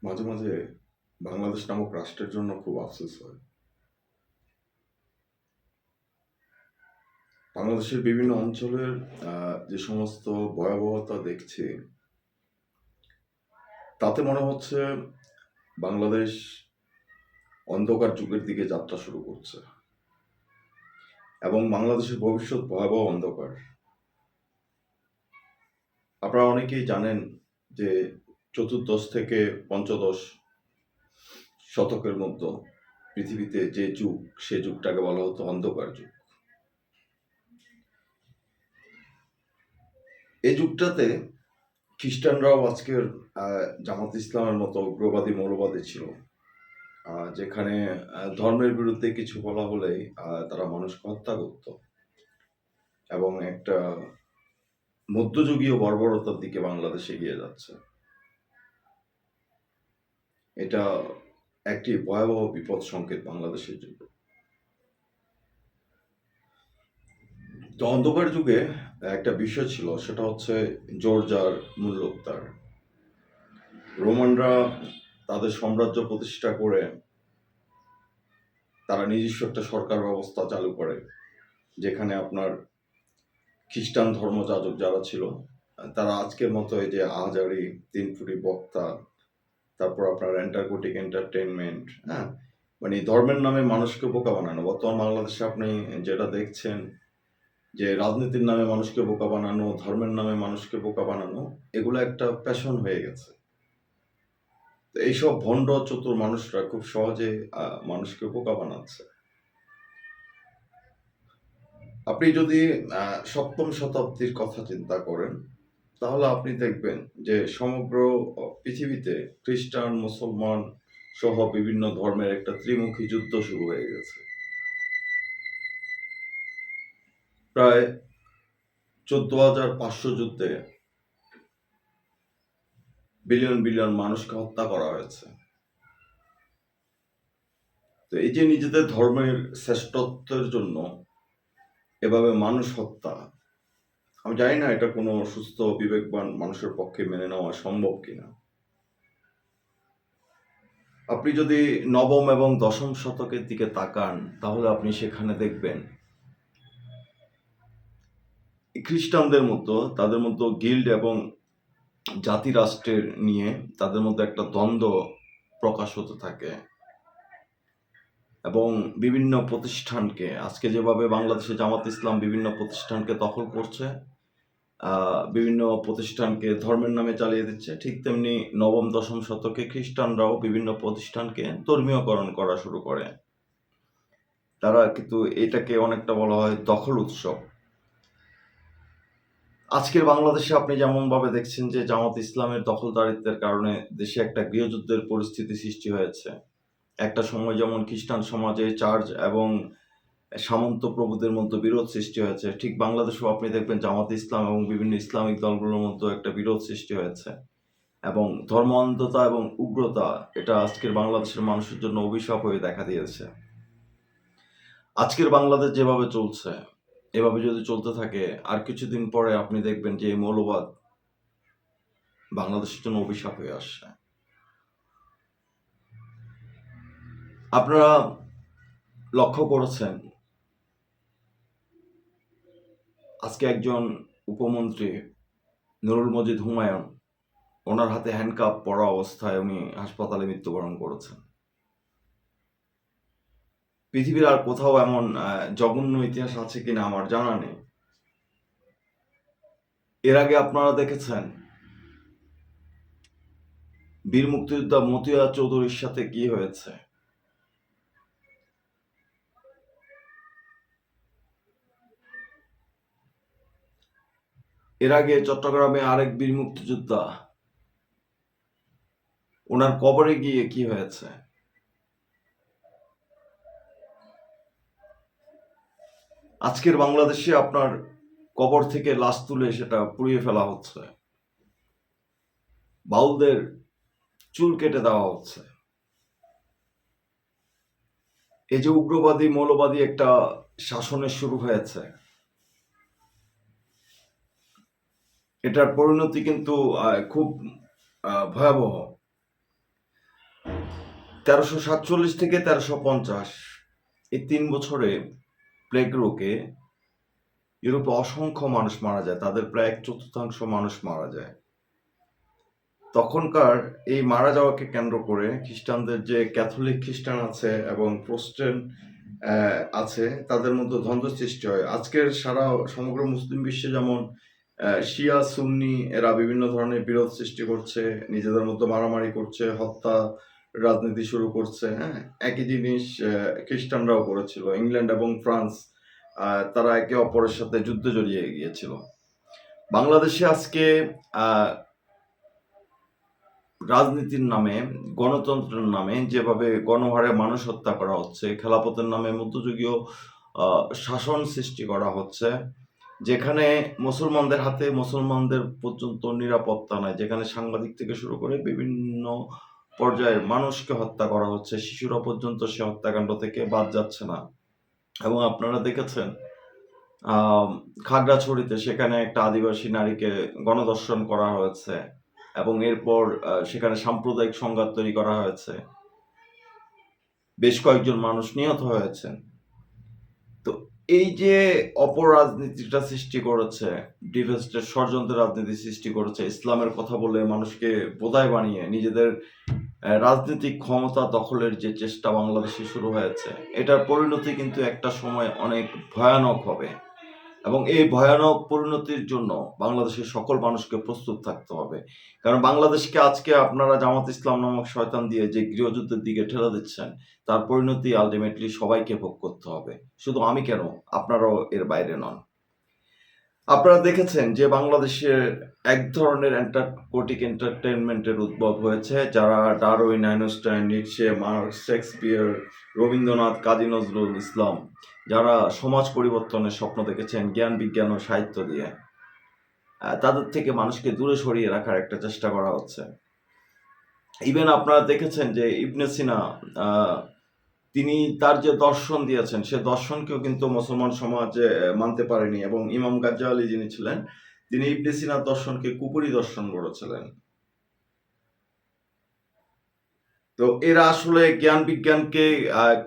মাঝে মাঝে বাংলাদেশ নামক রাষ্ট্রের জন্য খুব আফসোস হয়। বাংলাদেশের বিভিন্ন অঞ্চলের যে সমস্ত ভয়াবহতা দেখছি, তাতে মনে হচ্ছে বাংলাদেশ অন্ধকার যুগের দিকে যাত্রা শুরু করছে এবং বাংলাদেশের ভবিষ্যৎ ভয়াবহ অন্ধকার। আপনারা অনেকেই জানেন যে চতুর্দশ থেকে পঞ্চদশ শতকের মধ্যে পৃথিবীতে যে যুগ, সে যুগটাকে বলা হতো অন্ধকার যুগ। এই যুগটাতে খ্রিস্টানরাও আজকের জামাত ইসলামের মতো উগ্রবাদী মৌলবাদী ছিল, যেখানে ধর্মের বিরুদ্ধে কিছু বলা হলেই তারা মানুষকে হত্যা করত এবং একটা মধ্যযুগীয় বর্বরতার দিকে বাংলাদেশ এগিয়ে যাচ্ছে। এটা একটি ভয়াবহ বিপদ সংকেত বাংলাদেশের জন্য। তো অন্ধকার যুগে একটা বিষয় ছিল, সেটা হচ্ছে জোর যার মূল্যোক্তার। রোমানরা তাদের সাম্রাজ্য প্রতিষ্ঠা করে তারা নিজস্ব একটা সরকার ব্যবস্থা চালু করে, যেখানে আপনার খ্রিস্টান ধর্মযাজক যারা ছিল, তারা আজকের মতো এই যে আহাজারি, 3 ফুটি বক্তা, তারপর আপনার অ্যান্টারকোটিক এন্টারটেনমেন্ট, হ্যাঁ, মানে ধর্মের নামে মানুষকে বোকা বানানো। বর্তমান বাংলাদেশে আপনি যেটা দেখছেন, যে রাজনীতির নামে মানুষকে বোকা বানানো, ধর্মের নামে মানুষকে বোকা বানানো, এগুলো একটা প্যাশন হয়ে গেছে। তো এইসব ভণ্ড চতুর মানুষরা খুব সহজে মানুষকে বোকা বানাচ্ছে। আপনি যদি সপ্তম শতাব্দীর কথা চিন্তা করেন, তাহলে আপনি দেখবেন যে সমগ্র পৃথিবীতে খ্রিস্টান, মুসলমান সহ বিভিন্ন ধর্মের একটা ত্রিমুখী যুদ্ধ শুরু হয়ে গেছে। প্রায় 14,500 যুদ্ধে বিলিয়ন বিলিয়ন মানুষকে হত্যা করা হয়েছে। তো এই যে নিজেদের ধর্মের শ্রেষ্ঠত্বের জন্য এভাবে মানুষ হত্যা, আমি জানি না এটা কোনো সুস্থ বিবেকবান মানুষের পক্ষে মেনে নেওয়া সম্ভব কিনা। আপনি যদি নবম এবং দশম শতকের দিকে তাকান, তাহলে আপনি সেখানে দেখবেন খ্রিস্টানদের মতো, তাদের মতো গিল্ড এবং জাতি রাষ্ট্রের নিয়ে তাদের মধ্যে একটা দ্বন্দ্ব প্রকাশ হতে থাকে এবং বিভিন্ন প্রতিষ্ঠানকে, আজকে যেভাবে বাংলাদেশে জামাত ইসলাম বিভিন্ন প্রতিষ্ঠানকে দখল করছে, বিভিন্ন প্রতিষ্ঠানকে ধর্মের নামে চালিয়ে দিচ্ছে, ঠিক তেমনি নবম দশম শতকে খ্রিস্টানরাও বিভিন্ন প্রতিষ্ঠানকে ধর্মীয়করণ করা শুরু করে। তারা কিন্তু এটাকে অনেকটা বলা হয় দখল উৎসব। আজকের বাংলাদেশে আপনি যেমনভাবে দেখছেন যে জামাত ইসলামের দখলদারিত্বের কারণে দেশে একটা গৃহযুদ্ধের পরিস্থিতি সৃষ্টি হয়েছে। একটা সময় যেমন খ্রিস্টান সমাজে চার্চ এবং সামন্ত প্রভুদের মধ্যে বিরোধ সৃষ্টি হয়েছে, ঠিক বাংলাদেশেও আপনি দেখবেন জামাত ইসলাম এবং বিভিন্ন ইসলামিক দলগুলোর মধ্যে একটা বিরোধ সৃষ্টি হয়েছে এবং ধর্ম অন্ধতা এবং উগ্রতা, এটা আজকের বাংলাদেশের মানুষের জন্য অভিশাপ হয়ে দেখা দিয়েছে। আজকের বাংলাদেশ যেভাবে চলছে, এভাবে যদি চলতে থাকে, আর কিছুদিন পরে আপনি দেখবেন যে এই মৌলবাদ বাংলাদেশের জন্য অভিশাপ হয়ে আসছে। আপনারা লক্ষ্য করেছেন, আজকে একজন উপমন্ত্রী নুরুল মজিদ হুমায়ুন, ওনার হাতে হ্যান্ডকাপ পরা অবস্থায় উনি হাসপাতালে মৃত্যুবরণ করেছেন। পৃথিবীর আর কোথাও এমন জঘন্য ইতিহাস আছে কিনা আমার জানা নেই। এর আগে আপনারা দেখেছেন বীর মুক্তিযোদ্ধা মতিয়া চৌধুরীর সাথে কি হয়েছে। এর আগে চট্টগ্রামে আরেক বীর মুক্তিযোদ্ধা, ওনার কবরে গিয়ে কি হয়েছে। আজকের বাংলাদেশে আপনার কবর থেকে লাশ তুলে সেটা পুড়িয়ে ফেলা হচ্ছে, বাউলদের চুল কেটে দেওয়া হচ্ছে। এই যে উগ্রবাদী মৌলবাদী একটা শাসনের শুরু হয়েছে, এটার পরিণতি কিন্তু খুব ভয়াবহ। 1347 থেকে 1350 এই 3 বছরে প্লেগ রোগে ইউরোপে অসংখ্য মানুষ মারা যায়, তাদের প্রায় 1/4 মানুষ মারা যায়। তখনকার এই মারা যাওয়াকে কেন্দ্র করে খ্রিস্টানদের যে ক্যাথলিক খ্রিস্টান আছে এবং প্রোটেস্ট্যান্ট আছে, তাদের মধ্যে দ্বন্দ্ব সৃষ্টি হয়। আজকের সারা সমগ্র মুসলিম বিশ্বে যেমন শিয়া সুন্নি এরা বিভিন্ন ধরনের বিরোধ সৃষ্টি করছে, নিজেদের মধ্যে মারামারি করছে, হত্যা রাজনীতি শুরু করছে। হ্যাঁ, একই জিনিস খ্রিস্টানরাও করেছিল। ইংল্যান্ড এবং ফ্রান্স তারা একে অপরের সাথে যুদ্ধে জড়িয়ে গিয়েছিল। বাংলাদেশে আজকে রাজনীতির নামে, গণতন্ত্রের নামে যেভাবে গণহারে মানুষ হত্যা করা হচ্ছে, খেলাফতের নামে মধ্যযুগীয় শাসন সৃষ্টি করা হচ্ছে, যেখানে মুসলমানদের হাতে মুসলমানদের পর্যন্ত নিরাপত্তা নাই, যেখানে সাংবাদিক থেকে শুরু করে বিভিন্ন পর্যায়ের মানুষকে হত্যা করা হচ্ছে, শিশুরা পর্যন্ত সে হত্যাকাণ্ড থেকে বাদ যাচ্ছে না। এবং আপনারা দেখেছেন খাগড়াছড়িতে সেখানে একটা আদিবাসী নারীকে গণধর্ষণ করা হয়েছে এবং এরপর সেখানে সাম্প্রদায়িক সংঘাত তৈরি করা হয়েছে, বেশ কয়েকজন মানুষ নিহত হয়েছেন। তো এই যে অপরাজনীতিটা সৃষ্টি করেছে, ডিফেন্সের ষড়যন্ত্রের রাজনীতি সৃষ্টি করেছে, ইসলামের কথা বলে মানুষকে বোধায় বানিয়ে নিজেদের রাজনৈতিক ক্ষমতা দখলের যে চেষ্টা বাংলাদেশে শুরু হয়েছে, এটার পরিণতি কিন্তু একটা সময় অনেক ভয়ানক হবে। এবং এই ভয়ানক পরিণতির জন্য বাংলাদেশের সকল মানুষকে প্রস্তুত থাকতে হবে। কারণ বাংলাদেশকে আজকে আপনারা জামাত ইসলাম নামক শয়তান দিয়ে যে গৃহযুদ্ধের দিকে ঠেলে দিচ্ছেন, তার পরিণতি আলটিমেটলি সবাইকে ভোগ করতে হবে। শুধু আমি কেন, আপনারাও এর বাইরে নন। আপনারা দেখেছেন যে বাংলাদেশের এক ধরনের অ্যান্টার্কটিক এন্টারটেনমেন্টের উদ্ভব হয়েছে, যারা Darwin, Einstein, Nietzsche, Marx, Shakespeare, Rabindranath, Kazi Nazrul Islam, যারা সমাজ পরিবর্তনের স্বপ্ন দেখেছেন জ্ঞান, বিজ্ঞান ও সাহিত্য দিয়ে, তাদের থেকে মানুষকে দূরে সরিয়ে রাখার একটা চেষ্টা করা হচ্ছে। ইভেন আপনারা দেখেছেন যে ইবনে সিনা, তিনি তার যে দর্শন দিয়েছেন, সে দর্শনকেও কিন্তু মুসলমান সমাজে মানতে পারেনি, এবং ইমাম গাজ্জালি যিনি ছিলেন, তিনি ইবনে সিনার দর্শনকে কুফরি দর্শন করেছিলেন। তো এরা আসলে জ্ঞান বিজ্ঞানকে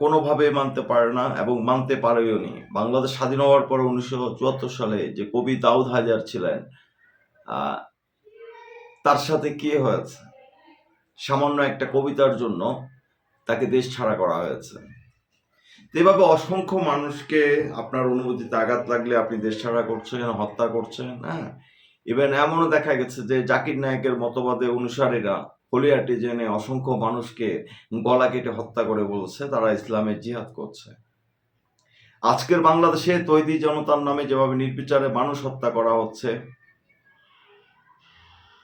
কোনোভাবে মানতে পারে না এবং মানতে পারেও নি। বাংলাদেশ স্বাধীন হওয়ার পর 1974 সালে যে কবি দাউদ হাজার ছিলেন, তার সাথে কি হয়েছে? সামান্য একটা কবিতার জন্য তাকে দেশ ছাড়া করা হয়েছে। এভাবে অসংখ্য মানুষকে আপনার অনুভূতিতে আঘাত লাগলে আপনি দেশ ছাড়া করছেন, হত্যা করছেন। হ্যাঁ, ইভেন এমনও দেখা গেছে যে জাকির নায়েকের মতবাদে অনুসারীরা হলিয়াটি জেনে অসংখ্য মানুষকে গলা কেটে হত্যা করে বলছে তারা ইসলামের জিহাদ করছে। আজকের বাংলাদেশে তৈদি জনতার নামে যেভাবে নির্বিচারে মানুষ হত্যা করা হচ্ছে,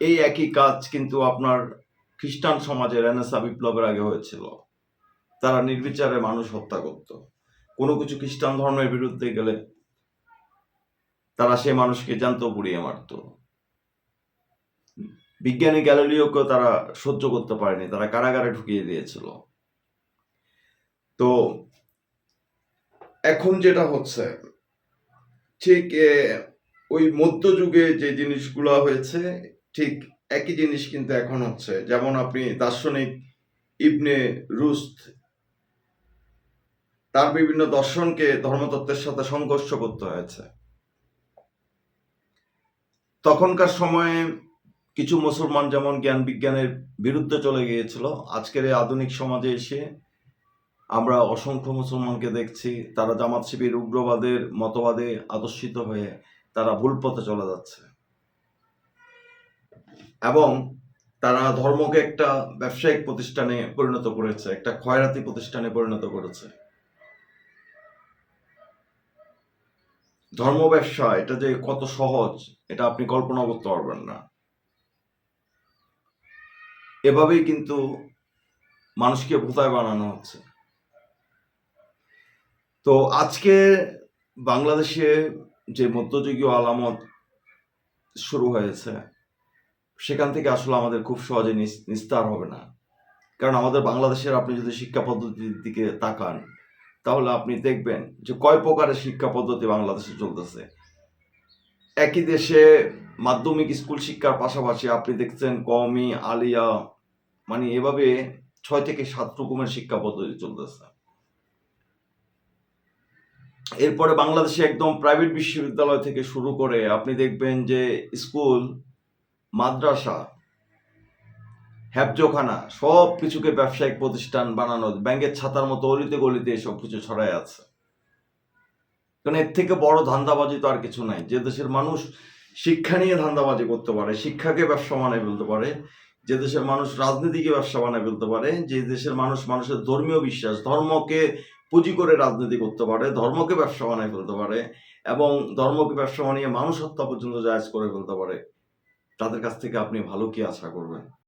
এই একই কাজ কিন্তু আপনার খ্রিস্টান সমাজের রেনেসাঁ বিপ্লবের আগে হয়েছিল। তারা নির্বিচারে মানুষ হত্যা করত। কোনো কিছু খ্রিস্টান ধর্মের বিরুদ্ধে গেলে তারা সেই মানুষকে জ্যান্ত পুড়িয়ে মারত। বিজ্ঞানী গ্যালিলিওকেও তারা সহ্য করতে পারেনি, তারা কারাগারে ঢুকিয়ে দিয়েছিল। তো এখন যেটা হচ্ছে, ঠিক ওই মধ্যযুগে যে জিনিসগুলো হয়েছে, ঠিক একই জিনিস কিন্তু এখন হচ্ছে। যেমন আপনি দার্শনিক ইবনে রুশদ, তার বিভিন্ন দর্শনকে ধর্মতত্ত্বের সাথে সংঘর্ষ করতে হয়েছে। তখনকার সময়ে কিছু মুসলমান যেমন জ্ঞান বিজ্ঞানের বিরুদ্ধে চলে গিয়েছিল, আজকের এই আধুনিক সমাজে এসে আমরা অসংখ্য মুসলমানকে দেখছি তারা জামাত শিবির উগ্রবাদের মতবাদে আদর্শিত হয়ে তারা ভুল পথে চলে যাচ্ছে, এবং তারা ধর্মকে একটা ব্যবসায়িক প্রতিষ্ঠানে পরিণত করেছে, একটা খয়রাতি প্রতিষ্ঠানে পরিণত করেছে। ধর্ম ব্যবসা এটা যে কত সহজ এটা আপনি কল্পনা করতে পারবেন না। এভাবেই কিন্তু মানুষকে ভোতায় বানানো হচ্ছে। তো আজকে বাংলাদেশে যে মধ্যযুগীয় আলামত শুরু হয়েছে, সেখান থেকে আসলে আমাদের খুব সহজে নিস্তার হবে না। কারণ আমাদের বাংলাদেশের আপনি যদি শিক্ষা পদ্ধতির দিকে তাকান, তাহলে আপনি দেখবেন যে কয় প্রকারের শিক্ষা পদ্ধতি বাংলাদেশে চলতেছে। একই দেশে মাধ্যমিক স্কুল শিক্ষার পাশাপাশি আপনি দেখছেন কওমি, আলিয়া, মানে এভাবে 6 থেকে 7 রকমের শিক্ষা পদ্ধতি চলতেছে। এরপরে বাংলাদেশে একদম প্রাইভেট বিশ্ববিদ্যালয় থেকে শুরু করে আপনি দেখবেন যে স্কুল, মাদ্রাসা, হেফজোখানা সবকিছুকে ব্যবসায়িক প্রতিষ্ঠান বানানো, ব্যাংকের ছাতার মতো অলিতে গলিতে এসব কিছু ছড়ায় আছে। কারণ এর থেকে বড় ধান্দাবাজি তো আর কিছু নাই। যে দেশের মানুষ শিক্ষা নিয়ে ধান্দাবাজি করতে পারে, শিক্ষাকে ব্যবসা বানায় ফেলতে পারে, যে দেশের মানুষ রাজনীতিকে ব্যবসা বানায় ফেলতে পারে, যে দেশের মানুষ মানুষের ধর্মীয় বিশ্বাস, ধর্মকে পুঁজি করে রাজনীতি করতে পারে, ধর্মকে ব্যবসা বানায় ফেলতে পারে এবং ধর্মকে ব্যবসা বানিয়ে মানুষ হত্যা পর্যন্ত জায়েজ করে ফেলতে পারে, তাদের কাছ থেকে আপনি ভালো কি আশা করবেন?